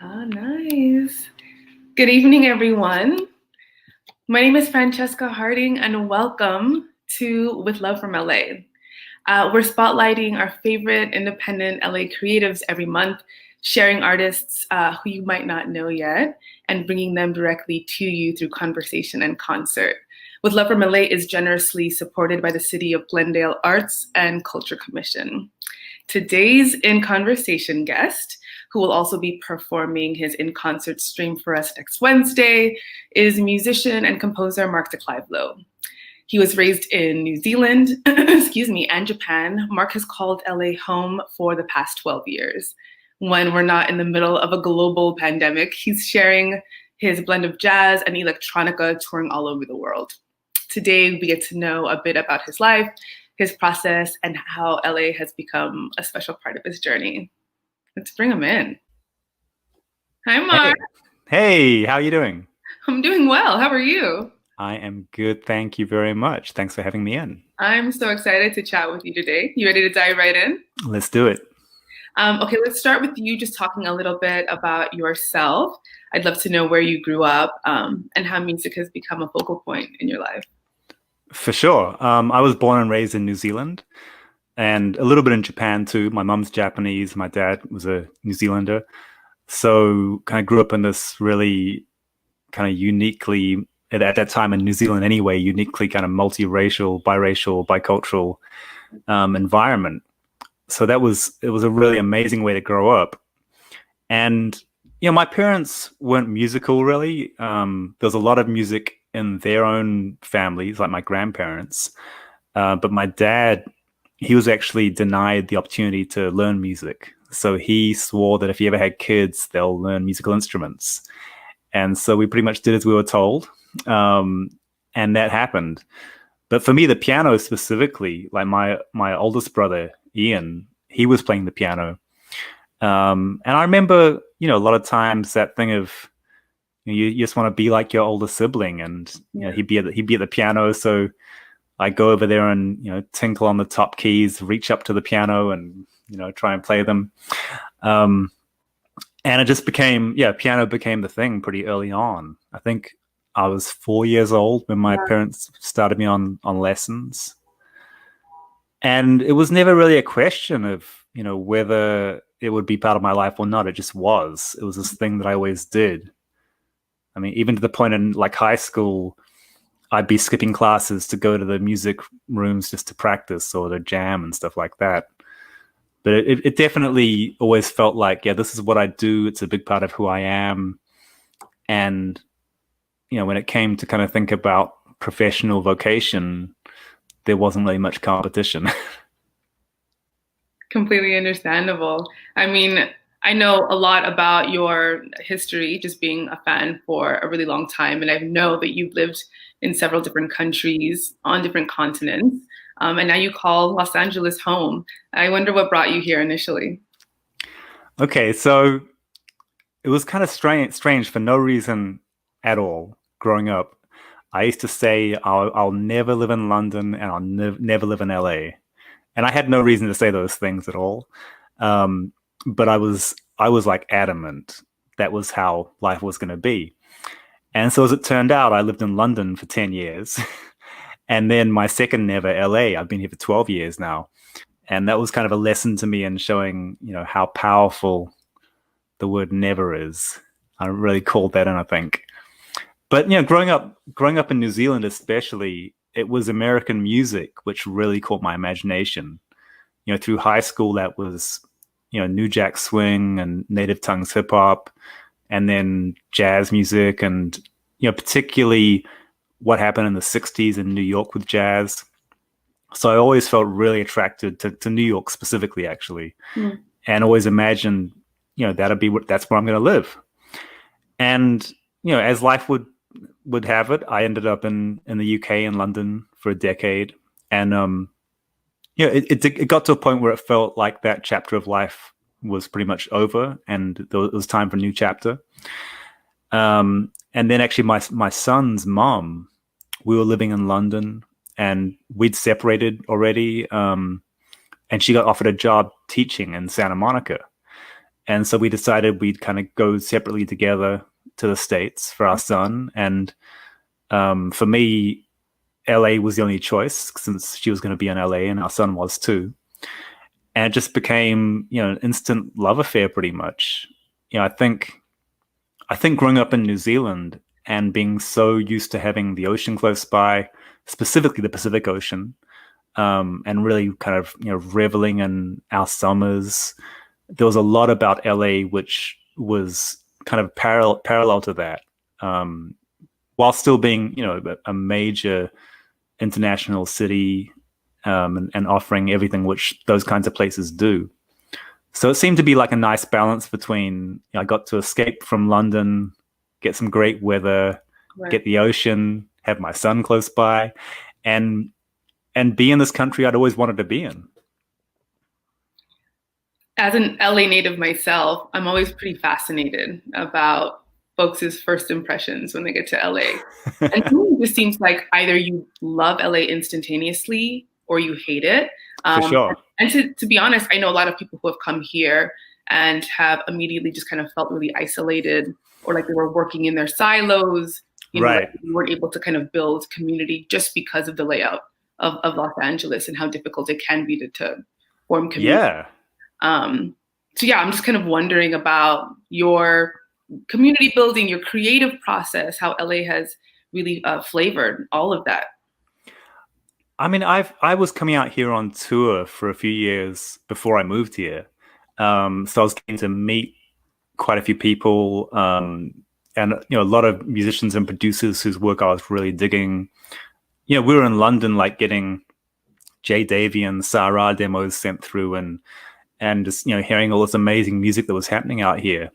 Ah, nice. Good evening, everyone. My name is Francesca Harding, and welcome to With Love from LA. We're spotlighting our favorite independent LA creatives every month, sharing artists who you might not know yet, and bringing them directly to you through conversation and concert. With Love from LA is generously supported by the City of Glendale Arts and Culture Commission. Today's In Conversation guest, who will also be performing his in-concert stream for us next Wednesday, is musician and composer Mark de Clive-Lowe. He was raised in New Zealand, and Japan. Mark has called LA home for the past 12 years. When we're not in the middle of a global pandemic, he's sharing his blend of jazz and electronica touring all over the world. Today, we get to know a bit about his life, his process, and how LA has become a special part of his journey. Let's bring him in. Hi, Mark. Hey, how are you doing? I'm doing well. How are you? I am good. Thank you very much. Thanks for having me in. I'm so excited to chat with you today. You ready to dive right in? Let's do it. Okay, let's start with you just talking a little bit about yourself. I'd love to know where you grew up and how music has become a focal point in your life. For sure. I was born and raised in New Zealand and a little bit in Japan too. My mom's Japanese. My dad was a New Zealander. So kind of grew up in this really kind of uniquely, at that time in New Zealand anyway, uniquely kind of multiracial, biracial, bicultural environment. So it was a really amazing way to grow up. And, my parents weren't musical really. There's a lot of music in their own families, like my grandparents. But my dad, he was actually denied the opportunity to learn music. So he swore that if he ever had kids, they'll learn musical instruments. And so we pretty much did as we were told. And that happened. But for me, the piano specifically, like my oldest brother, Ian, he was playing the piano. And I remember, a lot of times that thing of, you just want to be like your older sibling, and he'd be at the piano. So I go over there and tinkle on the top keys, reach up to the piano, and try and play them. And it just became piano became the thing pretty early on. I think I was 4 years old when my parents started me on lessons, and it was never really a question of whether it would be part of my life or not. It just was. It was this thing that I always did. I mean, even to the point in like high school, I'd be skipping classes to go to the music rooms just to practice or to jam and stuff like that. But it definitely always felt like, this is what I do. It's a big part of who I am. And, when it came to kind of think about professional vocation, there wasn't really much competition. Completely understandable. I mean, I know a lot about your history, just being a fan for a really long time. And I know that you've lived in several different countries on different continents. And now you call Los Angeles home. I wonder what brought you here initially. Okay, so it was kind of strange for no reason at all growing up. I used to say I'll never live in London and I'll never live in LA. And I had no reason to say those things at all. But I was like adamant that was how life was going to be. And so as it turned out, I lived in London for 10 years. And then my second never, LA. I've been here for 12 years now. And that was kind of a lesson to me in showing, how powerful the word never is. I really called that in, I think. But, growing up in New Zealand especially, it was American music which really caught my imagination. Through high school, that was, New Jack Swing and Native Tongues hip hop, and then jazz music, and particularly what happened in the 60s in New York with jazz. So I always felt really attracted to New York specifically, actually, and always imagined, that's where I'm going to live. And as life would have it, I ended up in the UK in London for a decade, and it got to a point where it felt like that chapter of life was pretty much over, and it was time for a new chapter. And then actually my son's mom, we were living in London and we'd separated already. And she got offered a job teaching in Santa Monica. And so we decided we'd kind of go separately together to the States for our son. And for me, LA was the only choice since she was going to be in LA and our son was too. And it just became, an instant love affair pretty much. I think growing up in New Zealand and being so used to having the ocean close by, specifically the Pacific Ocean, and really kind of reveling in our summers, there was a lot about LA which was kind of parallel to that, while still being a major international city, and offering everything which those kinds of places do. So it seemed to be like a nice balance between I got to escape from London, get some great weather, Right. get the ocean, have my son close by, and be in this country I'd always wanted to be in. As an LA native myself, I'm always pretty fascinated about folks' first impressions when they get to LA. And to me, it just seems like either you love LA instantaneously or you hate it. For sure. And to be honest, I know a lot of people who have come here and have immediately just kind of felt really isolated, or like they were working in their silos, Right. like they weren't able to kind of build community just because of the layout of Los Angeles and how difficult it can be to form community. Yeah. So yeah, I'm just kind of wondering about your community building, your creative process, how LA has really flavored all of that. I mean, I was coming out here on tour for a few years before I moved here, so I was getting to meet quite a few people, and a lot of musicians and producers whose work I was really digging. We were in London, like getting Jay Davy and Sarah demos sent through, and just hearing all this amazing music that was happening out here.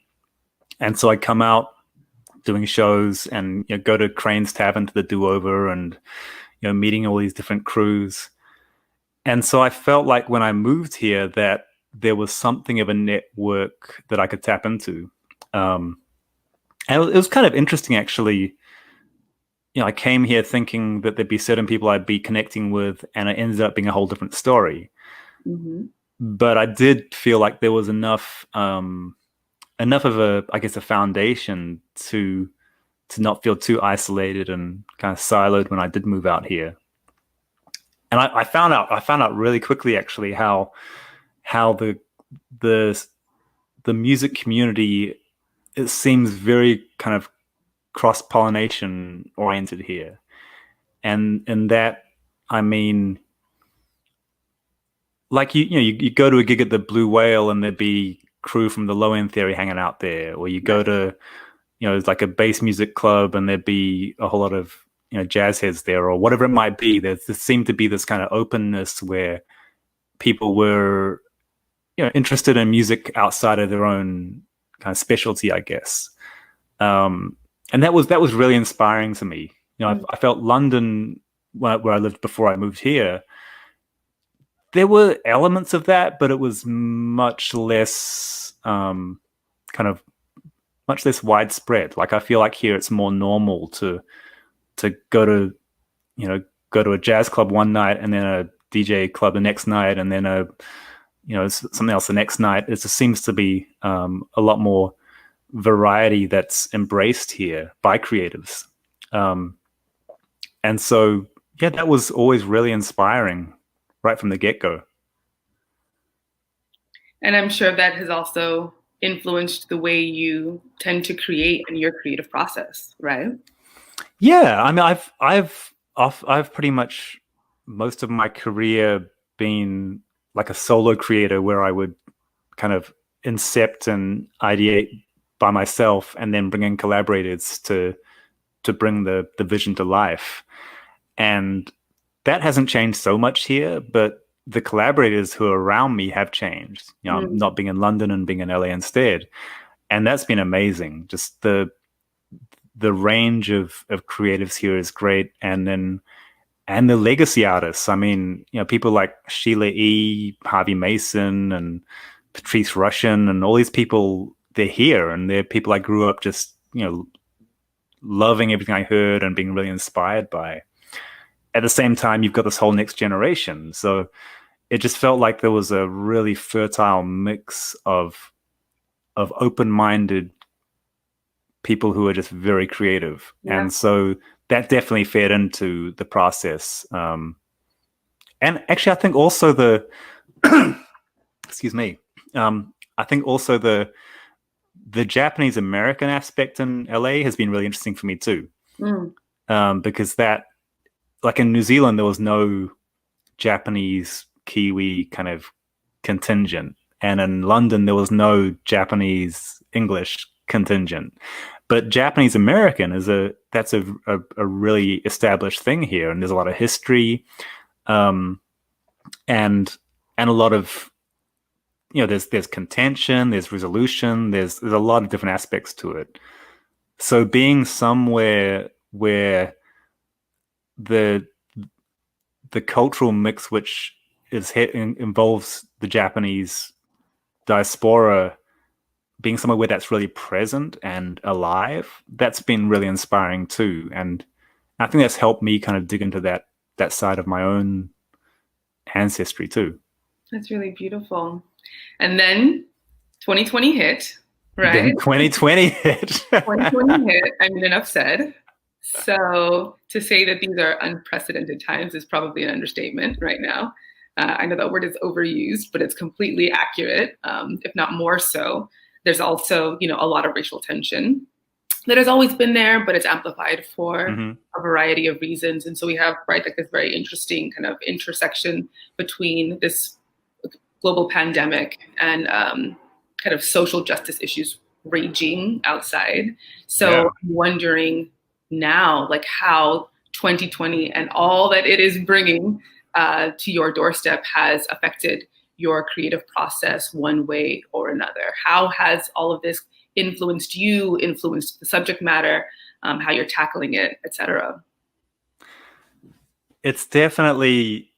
And so I'd come out doing shows and go to Crane's Tavern to the Do Over, and meeting all these different crews. And so I felt like when I moved here that there was something of a network that I could tap into. And it was kind of interesting, actually. I came here thinking that there'd be certain people I'd be connecting with, and it ended up being a whole different story. Mm-hmm. But I did feel like there was enough of a foundation to not feel too isolated and kind of siloed when I did move out here. And I found out really quickly, actually, how the music community, it seems very kind of cross-pollination oriented here. And that, I mean, like you go to a gig at the Blue Whale and there'd be crew from the Low End Theory hanging out there, or you go to it's like a bass music club and there'd be a whole lot of jazz heads there, or whatever it might be. There seemed to be this kind of openness where people were interested in music outside of their own kind of specialty, I guess. And that was really inspiring to me. I felt London, where I lived before I moved here, there were elements of that, but it was much less much less widespread. Like I feel like here it's more normal to go to a jazz club one night and then a DJ club the next night and then something else the next night. It just seems to be a lot more variety that's embraced here by creatives. And so yeah, that was always really inspiring right from the get-go. And I'm sure that has also influenced the way you tend to create in your creative process, right? Yeah, I mean, I've pretty much most of my career been like a solo creator, where I would kind of incept and ideate by myself, and then bring in collaborators to bring the vision to life. And that hasn't changed so much here, but the collaborators who are around me have changed. Not being in London and being in LA instead, and that's been amazing. Just the range of creatives here is great, and the legacy artists. I mean, people like Sheila E., Harvey Mason, and Patrice Rushen, and all these people. They're here, and they're people I grew up just loving everything I heard and being really inspired by. At the same time, you've got this whole next generation. So it just felt like there was a really fertile mix of open-minded people who are just very creative. Yeah. And so that definitely fed into the process. And actually, I think also excuse me, I think also the Japanese American aspect in LA has been really interesting for me too. Because that, like in New Zealand, there was no Japanese Kiwi kind of contingent, and in London there was no Japanese English contingent. But Japanese American that's a really established thing here, and there's a lot of history, and a lot of, there's contention, there's resolution, there's a lot of different aspects to it. So being somewhere where the cultural mix, which involves the Japanese diaspora, being somewhere where that's really present and alive, that's been really inspiring too. And I think that's helped me kind of dig into that side of my own ancestry too. That's really beautiful. And then 2020 hit, right? Then 2020 hit. 2020 hit. I mean, enough said. So to say that these are unprecedented times is probably an understatement right now. I know that word is overused, but it's completely accurate, if not more so. There's also, a lot of racial tension that has always been there, but it's amplified for a variety of reasons. And so we have, right, like this very interesting kind of intersection between this global pandemic and kind of social justice issues raging outside. So I'm wondering now, like how 2020 and all that it is bringing to your doorstep has affected your creative process one way or another. How has all of this influenced you, influenced the subject matter, how you're tackling it, et cetera? It's definitely,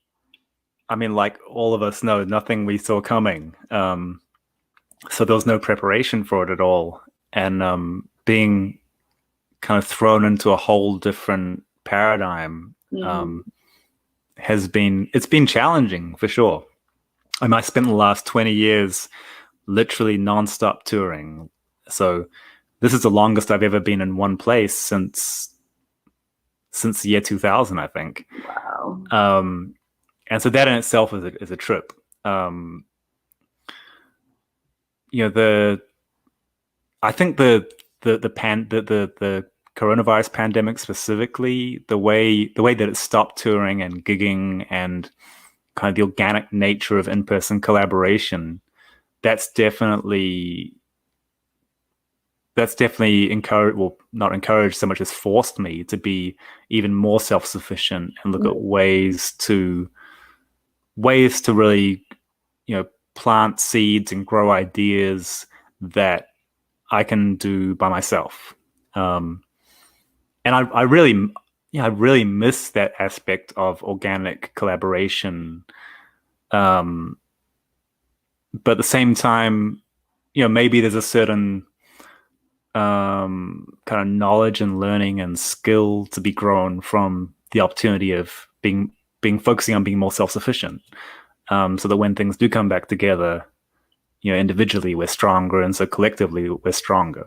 I mean, like all of us know, nothing we saw coming. So there was no preparation for it at all. And being kind of thrown into a whole different paradigm it's been challenging for sure. I mean, I spent the last 20 years literally nonstop touring. So this is the longest I've ever been in one place since the year 2000, I think. Wow. And so that in itself is a trip. I think the coronavirus pandemic specifically, the way that it stopped touring and gigging and kind of the organic nature of in-person collaboration, that's definitely encouraged, well, not encouraged so much as forced me to be even more self-sufficient and look at ways to really, plant seeds and grow ideas that I can do by myself. And I really miss that aspect of organic collaboration. But at the same time, maybe there's a certain kind of knowledge and learning and skill to be grown from the opportunity of focusing on being more self-sufficient. So that when things do come back together, individually we're stronger, and so collectively we're stronger.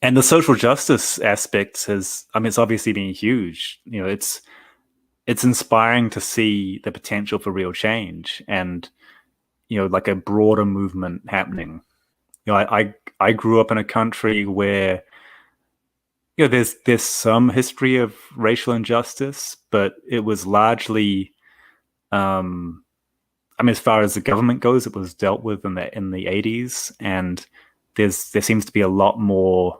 And the social justice aspect it's obviously been huge. It's inspiring to see the potential for real change and, like a broader movement happening. I grew up in a country where, there's some history of racial injustice, but it was largely, as far as the government goes, it was dealt with in the 80s, and there seems to be a lot more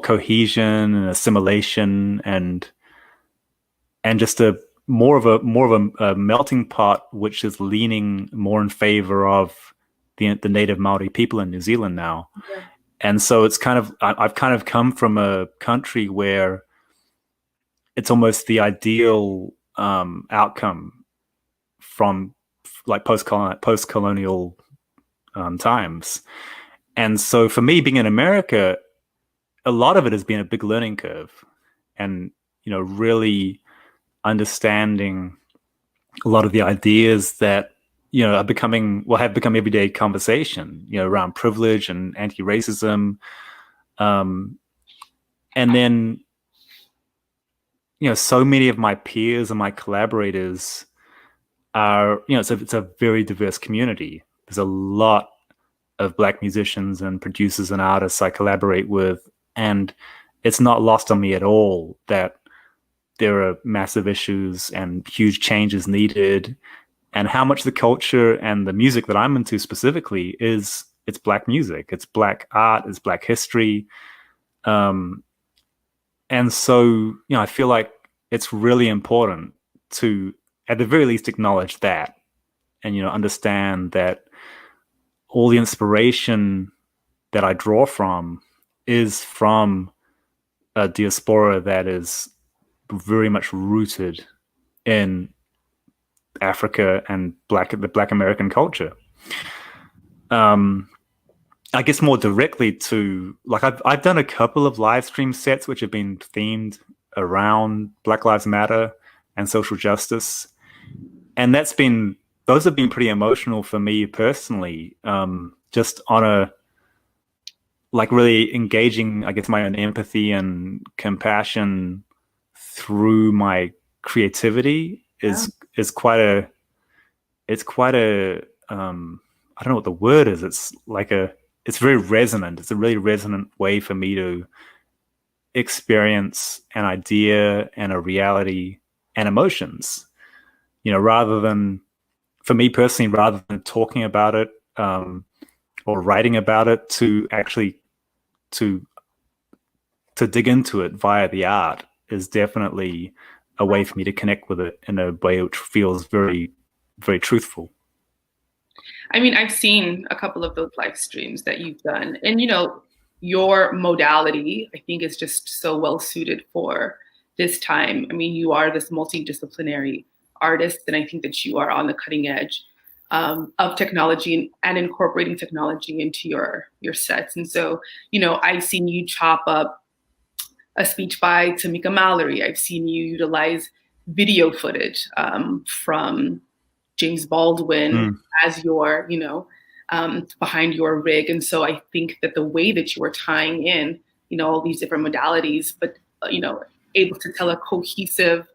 cohesion and assimilation and just more of a melting pot, which is leaning more in favor of the native Maori people in New Zealand now. And so it's I've kind of come from a country where it's almost the ideal outcome from like post-colonial times. And so for me, being in America, a lot of it has been a big learning curve, and really understanding a lot of the ideas that have become everyday conversation, around privilege and anti-racism. And then, so many of my peers and my collaborators are, it's a very diverse community. There's a lot of Black musicians and producers and artists I collaborate with, and it's not lost on me at all that there are massive issues and huge changes needed, and how much the culture and the music that I'm into specifically it's Black music, it's Black art, it's Black history. And so, I feel like it's really important to, at the very least, acknowledge that and, understand that all the inspiration that I draw from is from a diaspora that is very much rooted in Africa and the Black American culture. I guess more directly to, like, I've done a couple of live stream sets which have been themed around Black Lives Matter and social justice, and those have been pretty emotional for me personally. Just on a, like, really engaging, I guess, my own empathy and compassion through my creativity is quite a I don't know what the word is. It's very resonant. It's a really resonant way for me to experience an idea and a reality and emotions, rather than, for me personally, rather than talking about it or writing about it, to actually to dig into it via the art is definitely a way for me to connect with it in a way which feels very, very truthful. I mean, I've seen a couple of those live streams that you've done, and your modality, I think, is just so well suited for this time. I mean, you are this multidisciplinary artist, and I think that you are on the cutting edge of technology and incorporating technology into your sets. And so, I've seen you chop up a speech by Tamika Mallory. I've seen you utilize video footage from James Baldwin as your, behind your rig. And so I think that the way that you are tying in, all these different modalities, but, able to tell a cohesive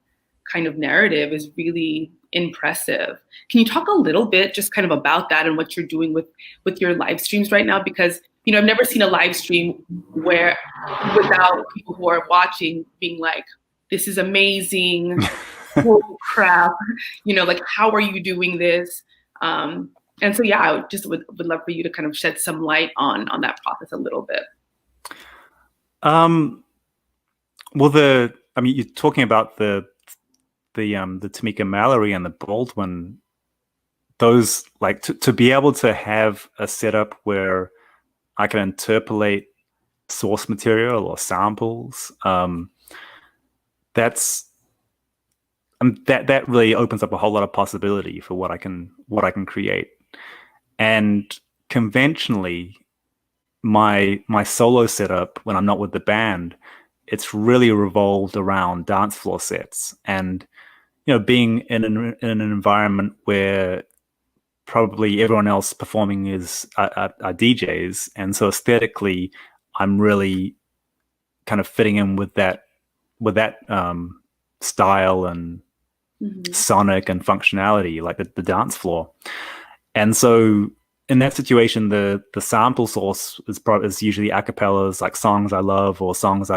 kind of narrative is really impressive. Can you talk a little bit just kind of about that and what you're doing with your live streams right now? Because, I've never seen a live stream without people who are watching being like, this is amazing. Holy crap, like, how are you doing this? And so, yeah, I just would love for you to kind of shed some light on that process a little bit. Well, you're talking about the Tamika Mallory and the Baldwin. Those, like, to be able to have a setup where I can interpolate source material or samples, that really opens up a whole lot of possibility for what I can create. And conventionally, my solo setup, when I'm not with the band, it's really revolved around dance floor sets, and being in an environment where probably everyone else performing are DJs, and so aesthetically, I'm really kind of fitting in with that style and sonic and functionality, like the dance floor. And so in that situation, the sample source is usually acapellas, like songs I love or songs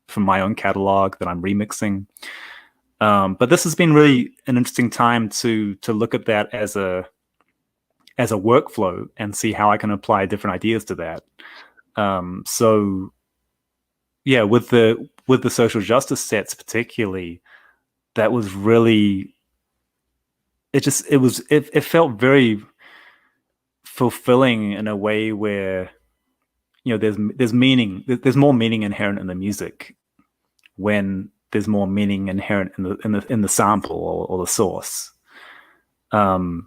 from my own catalog that I'm remixing. But this has been really an interesting time to look at that as a workflow and see how I can apply different ideas to that. So yeah, with the social justice sets particularly, that was really, it felt very fulfilling in a way where there's meaning, there's more meaning inherent in the music when there's more meaning inherent in the sample or the source. And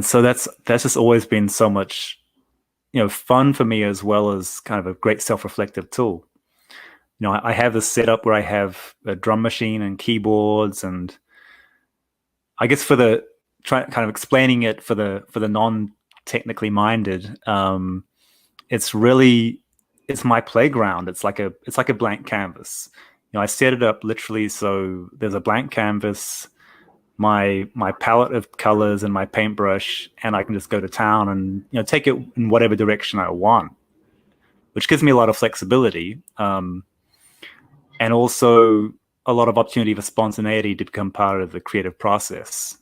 so that's just always been so much fun for me, as well as kind of a great self-reflective tool. I have this setup where I have a drum machine and keyboards, and I guess for the kind of explaining it for the non-technically minded. It's my playground. It's like a blank canvas. I set it up literally so there's a blank canvas, my palette of colors and my paintbrush, and I can just go to town and take it in whatever direction I want, which gives me a lot of flexibility, and also a lot of opportunity for spontaneity to become part of the creative process.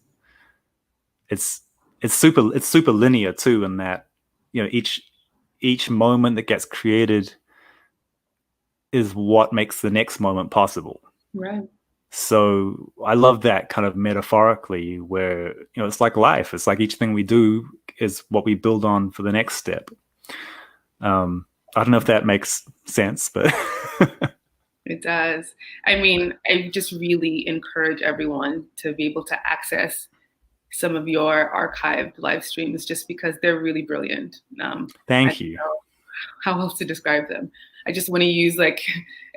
It's super linear too, in that each moment that gets created is what makes the next moment possible. Right. So I love that kind of metaphorically, where it's like life. It's like each thing we do is what we build on for the next step. I don't know if that makes sense, but it does. I mean, I just really encourage everyone to be able to access some of your archived live streams, just because they're really brilliant. Thank you. How else to describe them? I just want to use like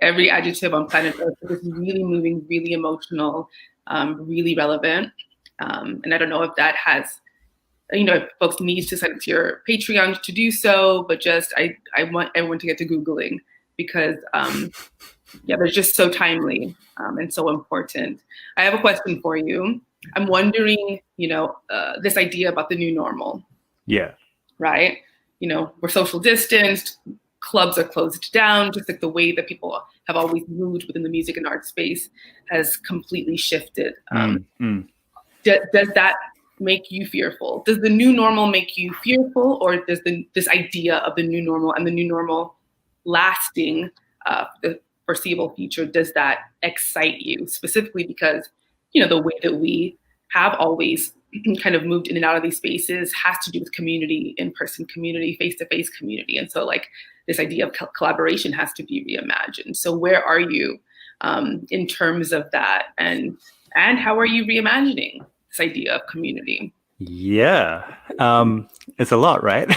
every adjective on planet Earth. It's really moving, really emotional, really relevant. And I don't know if that has, if folks need to send it to your Patreon to do so, but just I want everyone to get to Googling, because they're just so timely and so important. I have a question for you. I'm wondering, this idea about the new normal. Yeah. Right? We're social distanced, clubs are closed down, just like the way that people have always moved within the music and art space has completely shifted. Does that make you fearful? Does the new normal make you fearful, or does this idea of the new normal and the new normal lasting the foreseeable future, does that excite you? Specifically because, the way that we have always kind of moved in and out of these spaces has to do with community, in-person community, face-to-face community. And so like this idea of collaboration has to be reimagined. So where are you in terms of that? And how are you reimagining this idea of community? Yeah. It's a lot, right?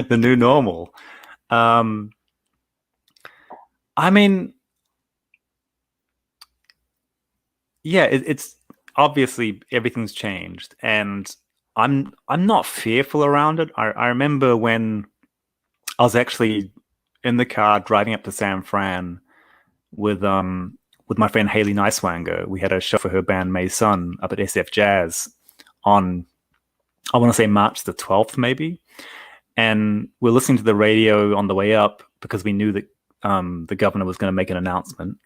The new normal. I mean, yeah, it's obviously everything's changed, and I'm not fearful around it. I remember when I was actually in the car driving up to San Fran with my friend Haley Neiswanger. We had a show for her band May Sun up at SF Jazz on, I want to say, March the 12th maybe, and we're listening to the radio on the way up because we knew that the governor was going to make an announcement.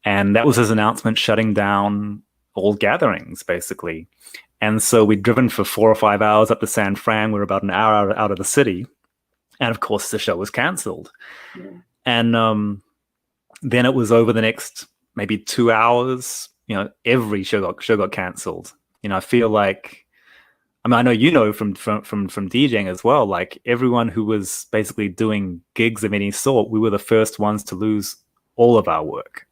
And that was his announcement shutting down all gatherings, basically. And so we'd driven for 4 or 5 hours up to San Fran. We were about an hour out of the city. And of course, the show was canceled. Yeah. And then it was over the next maybe 2 hours. Every show got canceled. I feel like, I know from DJing as well, like everyone who was basically doing gigs of any sort, we were the first ones to lose all of our work.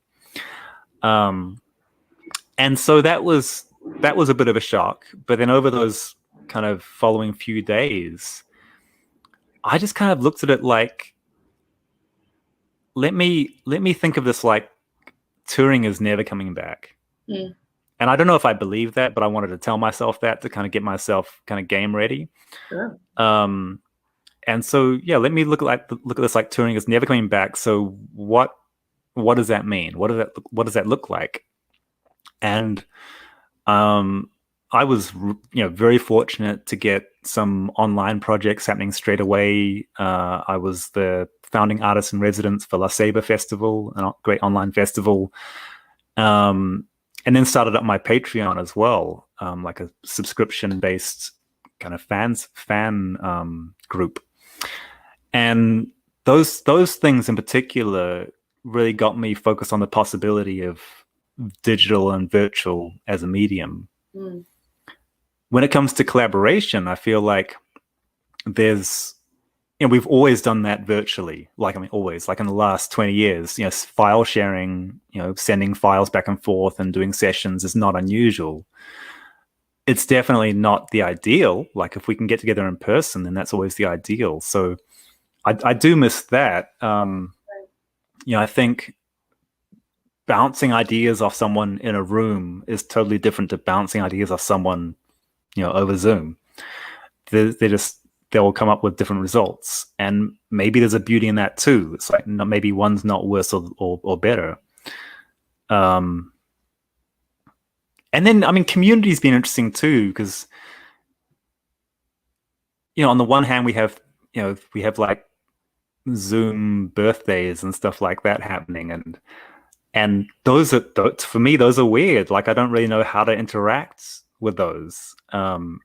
And so that was a bit of a shock. But then over those kind of following few days, I just kind of looked at it like, let me think of this like touring is never coming back. Mm. And I don't know if I believe that, but I wanted to tell myself that to kind of get myself kind of game ready. Sure. And so, yeah, let me look at this like touring is never coming back. So what does that mean? What does that look like? And I was very fortunate to get some online projects happening straight away. I was the founding artist in residence for La Ceiba Festival, a great online festival, and then started up my Patreon as well, like a subscription-based kind of fan group. And those things in particular really got me focused on the possibility of digital and virtual as a medium. Mm. When it comes to collaboration, I feel like there's, we've always done that virtually. Always, like in the last 20 years, file sharing, sending files back and forth and doing sessions is not unusual. It's definitely not the ideal. Like if we can get together in person, then that's always the ideal. So I do miss that. I think bouncing ideas off someone in a room is totally different to bouncing ideas off someone, over Zoom. They'll come up with different results, and maybe there's a beauty in that too. It's like maybe one's not worse or better. And then, I mean, community's been interesting too, because on the one hand, we have like Zoom birthdays and stuff like that happening, and those are, for me, those are weird. Like, I don't really know how to interact with those, and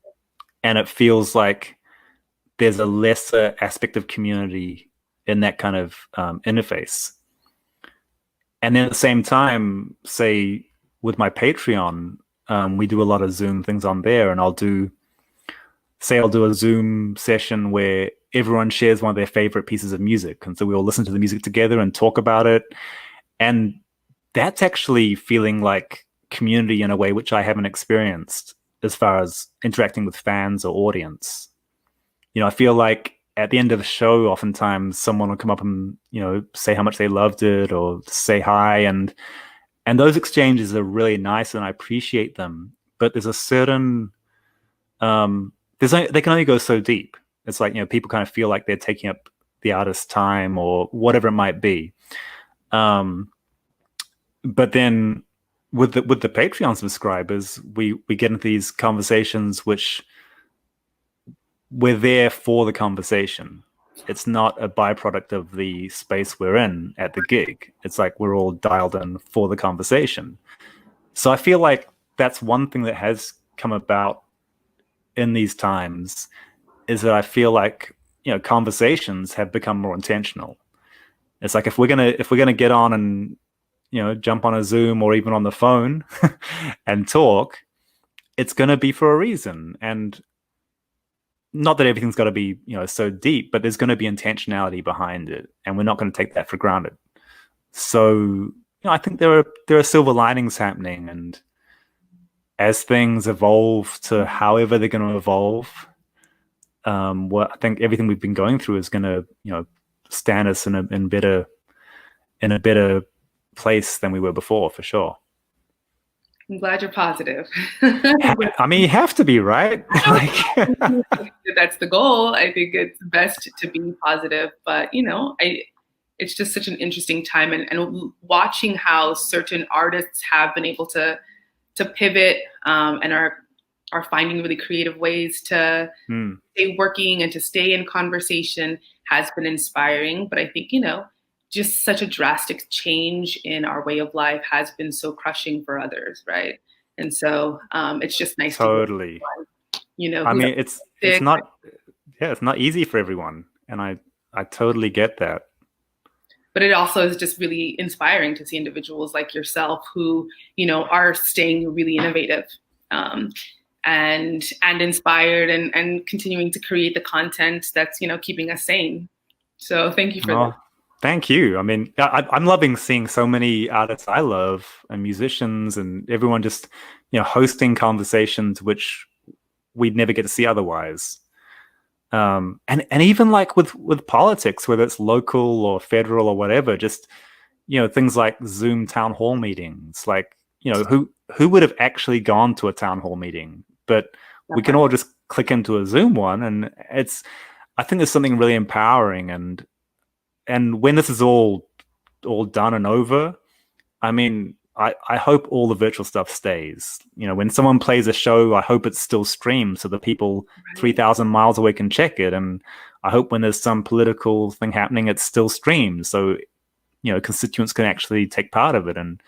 it feels like there's a lesser aspect of community in that kind of interface. And then at the same time, say with my Patreon, we do a lot of Zoom things on there, and I'll do a Zoom session where everyone shares one of their favorite pieces of music, and so we all listen to the music together and talk about it. And that's actually feeling like community in a way which I haven't experienced as far as interacting with fans or audience. I feel like at the end of the show, oftentimes someone will come up and, say how much they loved it or say hi. And those exchanges are really nice and I appreciate them. But there's a certain, they can only go so deep. It's like, people kind of feel like they're taking up the artist's time or whatever it might be. But then with the Patreon subscribers, we get into these conversations which we're there for the conversation. It's not a byproduct of the space we're in at the gig. It's like we're all dialed in for the conversation. So I feel like that's one thing that has come about in these times, is that I feel like, conversations have become more intentional. It's like if we're gonna get on and, jump on a Zoom or even on the phone and talk, it's gonna be for a reason. And not that everything's got to be, so deep, but there's going to be intentionality behind it, and we're not going to take that for granted. So, I think there are silver linings happening, and as things evolve to however they're going to evolve, I think everything we've been going through is going to, stand us in a better place than we were before, for sure. I'm glad you're positive. I mean, you have to be, right? That's the goal. I think it's best to be positive, but it's just such an interesting time, and watching how certain artists have been able to pivot and are finding really creative ways to stay working and to stay in conversation has been inspiring. But I think just such a drastic change in our way of life has been so crushing for others, right? And so it's just nice totally. I mean, it's not easy for everyone, and I totally get that. But it also is just really inspiring to see individuals like yourself who, are staying really innovative and inspired and continuing to create the content that's, keeping us sane. So thank you for that. Thank you. I mean, I'm loving seeing so many artists I love and musicians and everyone just, hosting conversations which we'd never get to see otherwise. And even like with politics, whether it's local or federal or whatever, just, things like Zoom town hall meetings, like, who would have actually gone to a town hall meeting? But we can all just click into a Zoom one, and I think there's something really empowering. And when this is all done and over, I mean, I hope all the virtual stuff stays. When someone plays a show, I hope it's still streamed so that people 3,000 miles away can check it. And I hope when there's some political thing happening, it's still streamed so, constituents can actually take part of it. And,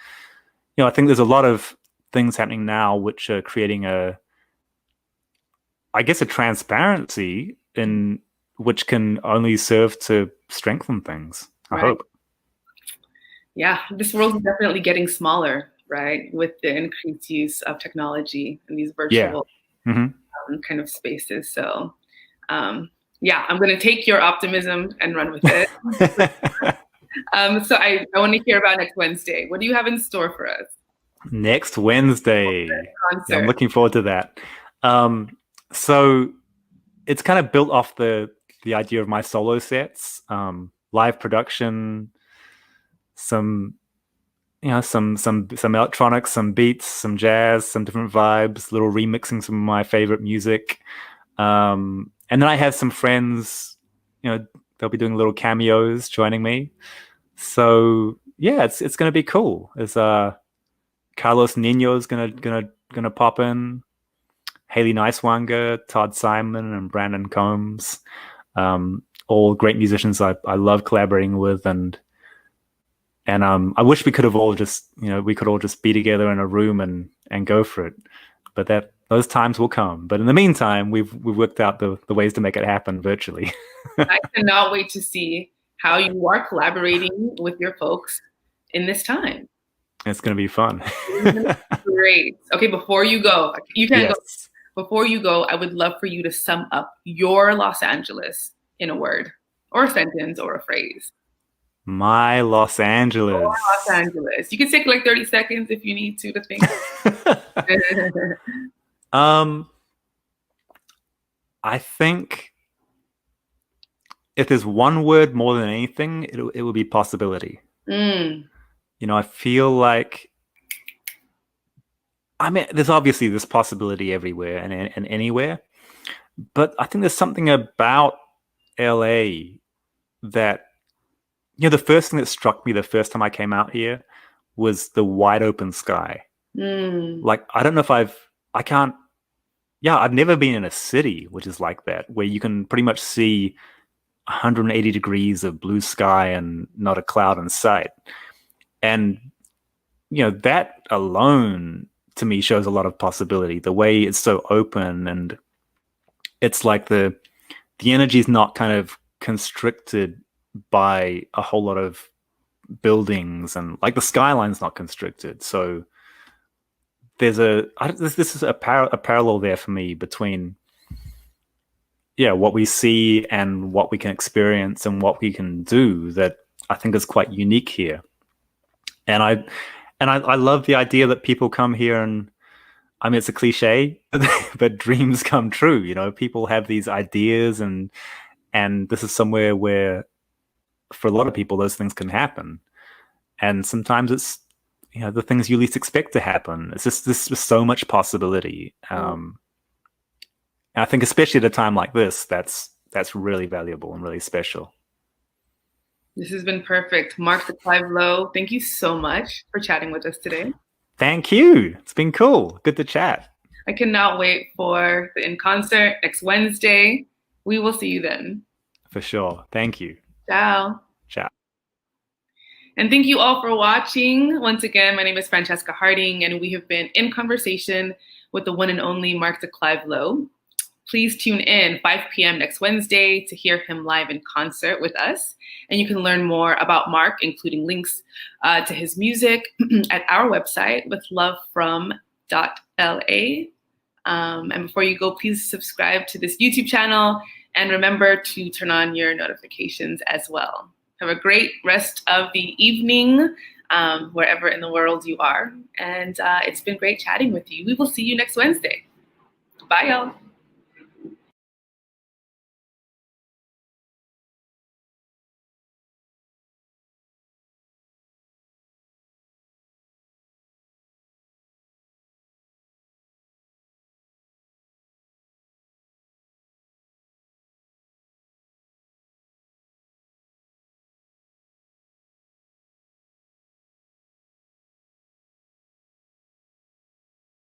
I think there's a lot of things happening now which are creating a transparency in which can only serve to strengthen things, I hope. Yeah, this world is definitely getting smaller, right? With the increased use of technology and these virtual kind of spaces. So, I'm going to take your optimism and run with it. So I want to hear about next Wednesday. What do you have in store for us? Next Wednesday. Yeah, I'm looking forward to that. So it's kind of built off the idea of my solo sets, live production, some some electronics, some beats, some jazz, some different vibes, little remixing some of my favorite music. And then I have some friends, they'll be doing little cameos joining me. So yeah, it's gonna be cool. There's Carlos Nino's gonna pop in, Haley Nicewanger, Todd Simon, and Brandon Combs. All great musicians I love collaborating with, and I wish we could have all just we could all just be together in a room and go for it. But those times will come. But in the meantime, we've worked out the ways to make it happen virtually. I cannot wait to see how you are collaborating with your folks in this time. It's going to be fun. Great. Okay, before you go, you can Yes. go. Before you go, I would love for you to sum up your Los Angeles in a word or a sentence or a phrase. My Los Angeles. Your Los Angeles. You can take like 30 seconds if you need to think. I think if there's one word more than anything, it will be possibility. I feel like, I mean, there's obviously this possibility everywhere and anywhere, but I think there's something about LA that, the first thing that struck me the first time I came out here was the wide open sky. Like, I don't know if I've never been in a city which is like that, where you can pretty much see 180 degrees of blue sky and not a cloud in sight. And, that alone to me shows a lot of possibility. The way it's so open, and it's like the energy is not kind of constricted by a whole lot of buildings, and like the skyline's not constricted. So there's this is a parallel there for me between what we see and what we can experience and what we can do that I think is quite unique here. And I love the idea that people come here, and I mean, it's a cliche, but dreams come true. People have these ideas, and this is somewhere where, for a lot of people, those things can happen. And sometimes it's, the things you least expect to happen. It's just there's so much possibility. And I think especially at a time like this, that's really valuable and really special. This has been perfect. Mark de Clive-Lowe, thank you so much for chatting with us today. Thank you. It's been cool. Good to chat. I cannot wait for the In Concert next Wednesday. We will see you then. For sure. Thank you. Ciao. Ciao. And thank you all for watching. Once again, my name is Francesca Harding, and we have been in conversation with the one and only Mark de Clive-Lowe. Please tune in 5 p.m. next Wednesday to hear him live in concert with us. And you can learn more about Mark, including links to his music at our website, withlovefrom.la. And before you go, please subscribe to this YouTube channel and remember to turn on your notifications as well. Have a great rest of the evening, wherever in the world you are. And it's been great chatting with you. We will see you next Wednesday. Bye, y'all.